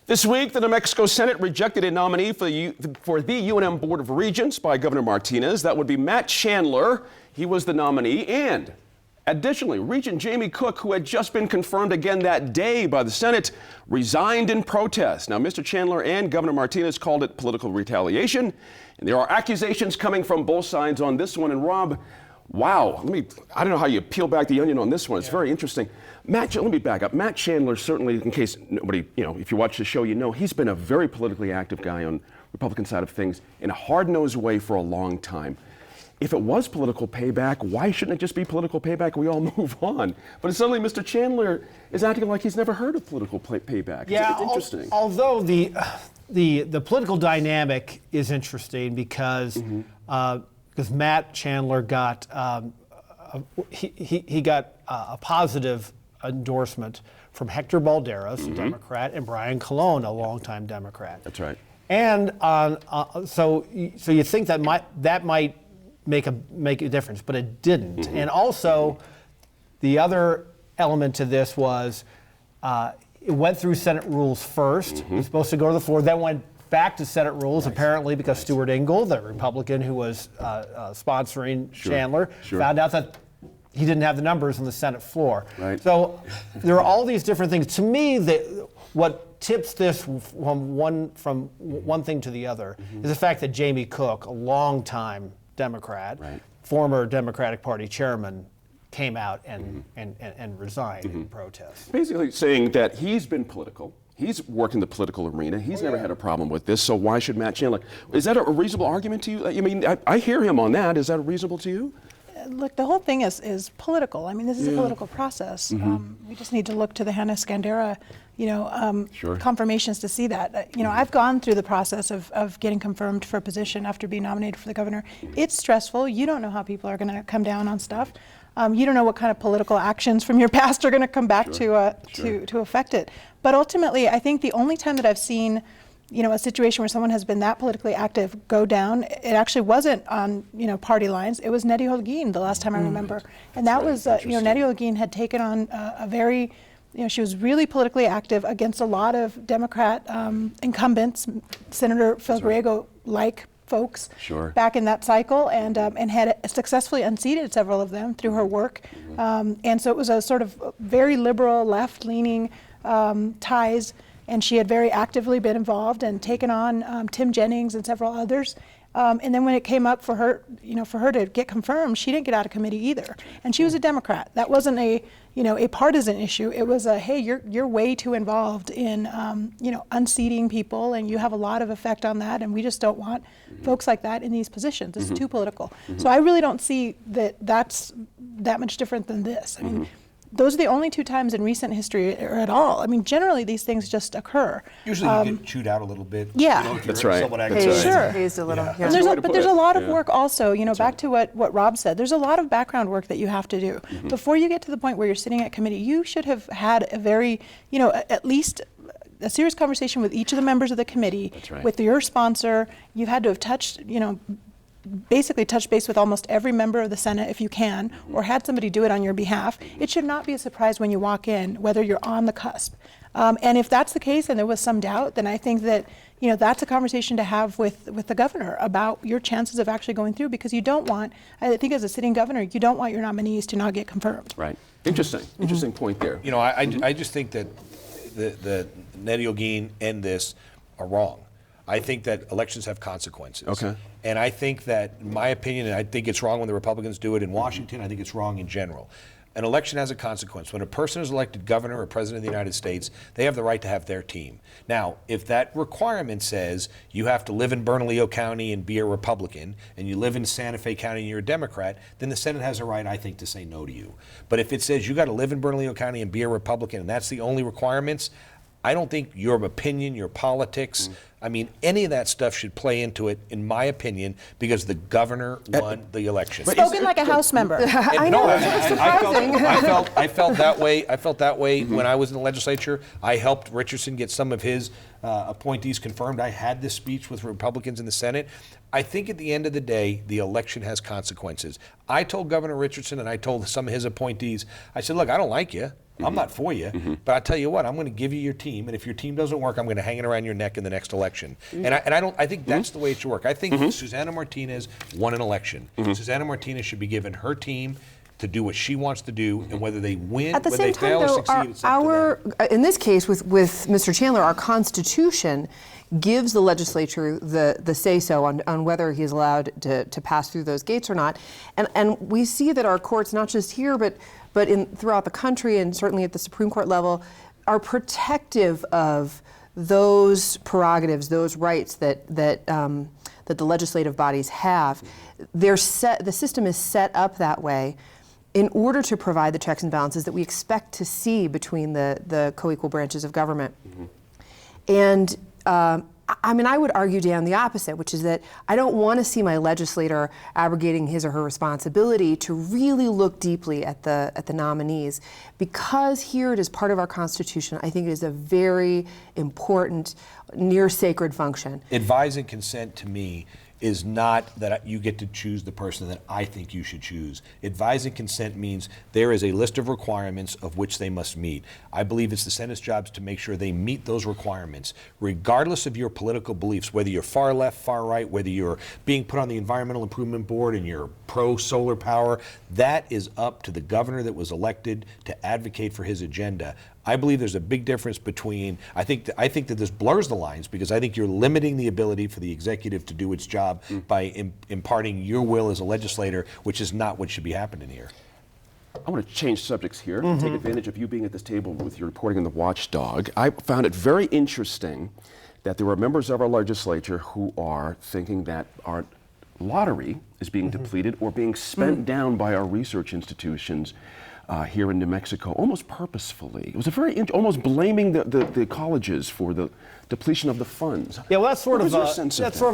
This week, the New Mexico Senate rejected a nominee for the UNM Board of Regents by Governor Martinez. That would be Matt Chandler. He was the nominee. And additionally, Regent Jamie Cook, who had just been confirmed again that day by the Senate, resigned in protest. Now, Mr. Chandler and Governor Martinez called it political retaliation. And there are accusations coming from both sides on this one. And Rob, wow, I don't know how you peel back the onion on this one. It's very interesting. Let me back up. Matt Chandler, certainly, in case nobody, if you watch the show, he's been a very politically active guy on the Republican side of things in a hard-nosed way for a long time. If it was political payback, why shouldn't it just be political payback and we all move on? But suddenly Mr. Chandler is acting like he's never heard of political payback. Yeah, it's interesting. Although the political dynamic is interesting because Matt Chandler got he got a positive endorsement from Hector Balderas, a Democrat, and Brian Colon, a longtime Democrat. That's right. And so you think that might make a difference, but it didn't. And also, the other element to this was it went through Senate rules first. It was supposed to go to the floor, then went back to Senate rules, apparently because Stuart Ingle, the Republican who was sponsoring Chandler, found out that he didn't have the numbers on the Senate floor. Right. So there are all these different things. To me, what tips this from one thing to the other is the fact that Jamie Cook, a longtime Democrat, former Democratic Party chairman, came out and resigned in protest. Basically saying that he's been political. He's worked in the political arena. He's never had a problem with this, so why should Matt Chandler? Is that a reasonable argument to you? I mean, I hear him on that. Is that reasonable to you? Look, the whole thing is political. I mean, this is a political process. We just need to look to the Hannah Skandera, confirmations to see that. I've gone through the process of getting confirmed for a position after being nominated for the governor. It's stressful. You don't know how people are going to come down on stuff. You don't know what kind of political actions from your past are going to come back to affect it. But ultimately, I think the only time that I've seen a situation where someone has been that politically active go down, it actually wasn't on, party lines. It was Nnedi Holguin the last time I remember. And that was, Nnedi Holguin had taken on a very, she was really politically active against a lot of Democrat incumbents, Senator Phil Griego-like folks back in that cycle, and had successfully unseated several of them through her work. And so it was a sort of very liberal, left-leaning ties. And she had very actively been involved and taken on Tim Jennings and several others. And then when it came up for her, for her to get confirmed, she didn't get out of committee either. And she was a Democrat. That wasn't a partisan issue. It was a, hey, you're way too involved in, unseating people, and you have a lot of effect on that. And we just don't want folks like that in these positions. It's too political. So I really don't see that's that much different than this. I mean, those are the only two times in recent history, or at all. I mean, generally these things just occur. Usually you get chewed out a little bit. Yeah, that's right. Sure. Hazed a little. Yeah. And there's a lot of work also. Back to what Rob said. There's a lot of background work that you have to do before you get to the point where you're sitting at committee. You should have had a very, at least a serious conversation with each of the members of the committee, with your sponsor. You've had to have touched, basically touch base with almost every member of the Senate if you can, or had somebody do it on your behalf. It should not be a surprise when you walk in, whether you're on the cusp. And if that's the case and there was some doubt, then I think that that's a conversation to have with the governor about your chances of actually going through, because you don't want, I think as a sitting governor, you don't want your nominees to not get confirmed. Right. Interesting point there. I just think that the Nnedi Holguin and this are wrong. I think that elections have consequences. Okay. And I think that, in my opinion, and I think it's wrong when the Republicans do it in Washington, I think it's wrong in general. An election has a consequence. When a person is elected governor or president of the United States, they have the right to have their team. Now, if that requirement says you have to live in Bernalillo County and be a Republican, and you live in Santa Fe County and you're a Democrat, then the Senate has a right, I think, to say no to you. But if it says you got to live in Bernalillo County and be a Republican, and that's the only requirements, I don't think your opinion, your politics, I mean, any of that stuff should play into it, in my opinion, because the governor won the election. Spoken like a House member. I know, it's surprising. I felt that way. I felt that way when I was in the legislature. I helped Richardson get some of his appointees confirmed. I had this speech with Republicans in the Senate. I think at the end of the day, the election has consequences. I told Governor Richardson and I told some of his appointees, I said, look, I don't like you. I'm not for you, but I tell you what, I'm going to give you your team, and if your team doesn't work, I'm going to hang it around your neck in the next election. And I think that's the way it should work. I think Susana Martinez won an election. Susana Martinez should be given her team to do what she wants to do, and whether they win, At the whether same they fail time, or though, succeed, it's up to them. in this case, with Mr. Chandler, our Constitution gives the legislature the say-so on whether he is allowed to pass through those gates or not. And we see that our courts, not just here, but throughout the country and certainly at the Supreme Court level, are protective of those prerogatives, those rights that the legislative bodies have. The system is set up that way in order to provide the checks and balances that we expect to see between the co-equal branches of government. And I mean, I would argue, Dan, the opposite, which is that I don't want to see my legislator abrogating his or her responsibility to really look deeply at the nominees. Because here it is part of our Constitution, I think it is a very important, near sacred function. Advise and consent to me is not that you get to choose the person that I think you should choose. Advise and consent means there is a list of requirements of which they must meet. I believe it's the Senate's job to make sure they meet those requirements, regardless of your political beliefs, whether you're far left, far right, whether you're being put on the Environmental Improvement Board and you're pro-solar power. That is up to the governor that was elected to advocate for his agenda. I believe there's a big difference between, I think that this blurs the lines, because I think you're limiting the ability for the executive to do its job by imparting your will as a legislator, which is not what should be happening here. I want to change subjects here, take advantage of you being at this table with your reporting on the Watchdog. I found it very interesting that there are members of our legislature who are thinking that our lottery is being depleted or being spent down by our research institutions here in New Mexico, almost purposefully. It was a very almost blaming the colleges for the depletion of the funds. Yeah, well, that's sort of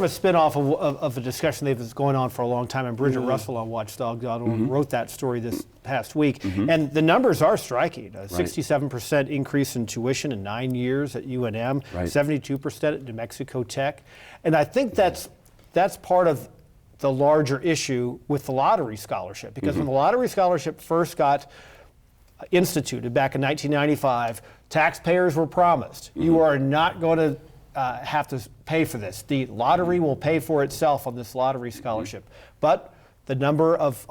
a spin-off of a discussion that was going on for a long time. And Bridget Russell on Watchdog wrote that story this past week. And the numbers are striking. A 67% increase in tuition in 9 years at UNM, 72% at New Mexico Tech. And I think that's part of the larger issue with the lottery scholarship, because when the lottery scholarship first got instituted back in 1995, taxpayers were promised, you are not going to have to pay for this. The lottery will pay for itself on this lottery scholarship. But the number of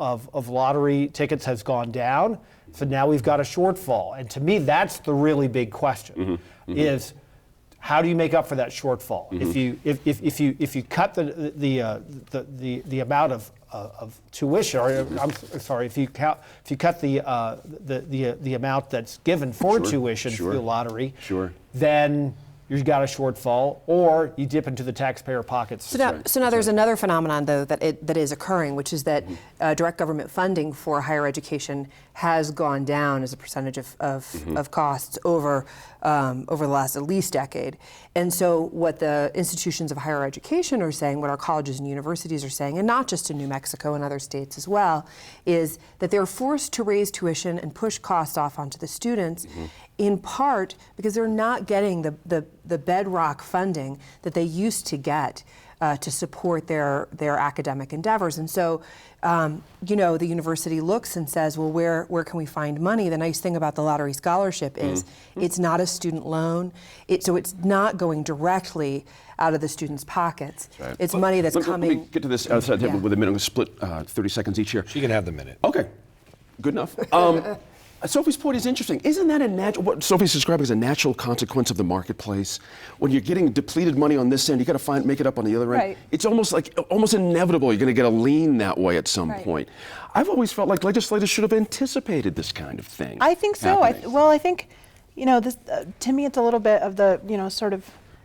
lottery tickets has gone down, so now we've got a shortfall. And to me, that's the really big question, is how do you make up for that shortfall? If you cut the amount of tuition, or I'm sorry, if you cut the amount that's given for tuition through the lottery, then you've got a shortfall, or you dip into the taxpayer pockets. So now there's another phenomenon, though, that is occurring, which is that direct government funding for higher education has gone down as a percentage of costs over the last at least decade. And so what the institutions of higher education are saying, what our colleges and universities are saying, and not just in New Mexico and other states as well, is that they're forced to raise tuition and push costs off onto the students, in part because they're not getting the bedrock funding that they used to get to support their academic endeavors. And so, the university looks and says, well, where can we find money? The nice thing about the lottery scholarship is it's not a student loan, so it's not going directly out of the students' pockets. It's money that's coming. Let me get to this outside table with a minute. We'll split 30 seconds each here. She can have the minute. Okay, good enough. Sophie's point is interesting. Isn't that what Sophie's describing as a natural consequence of the marketplace? When you're getting depleted money on this end, you got to make it up on the other end. Right. It's almost inevitable. You're going to get a lean that way at some point. I've always felt like legislators should have anticipated this kind of thing. I think so. I think, this to me, it's a little bit of the,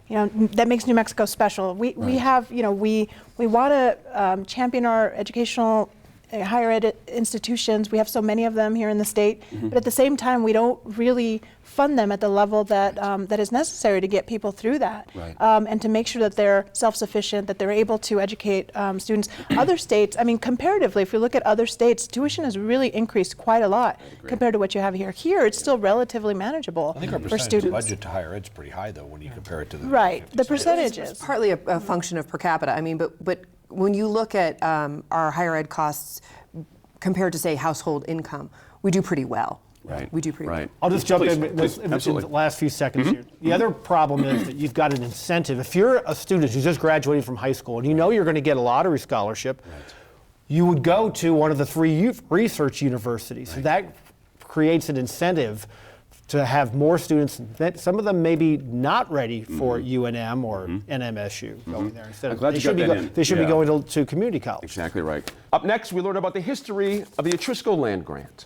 that makes New Mexico special. We have, we want to champion our educational higher ed institutions. We have so many of them here in the state, but at the same time, we don't really fund them at the level that that is necessary to get people through that, and to make sure that they're self-sufficient, that they're able to educate students. Other states, comparatively, if we look at other states, tuition has really increased quite a lot compared to what you have here. Here, it's still relatively manageable for students. I think our percentage budget to higher ed is pretty high, though, when you compare it to the the percentages. It's partly a function of per capita. But when you look at our higher ed costs compared to, say, household income, we do pretty well. Right. We do pretty well. Right. I'll just jump in Please, in the absolutely. last few seconds here. The other problem is that you've got an incentive. If you're a student who's just graduated from high school and you know you're going to get a lottery scholarship, you would go to one of the 3 research universities. So that creates an incentive to have more students, some of them maybe not ready for UNM or NMSU going there. Instead I'm glad they you should got be that in. they should be Yeah. going to community college. Exactly right. Up next, we learn about the history of the Etrisco Land Grant.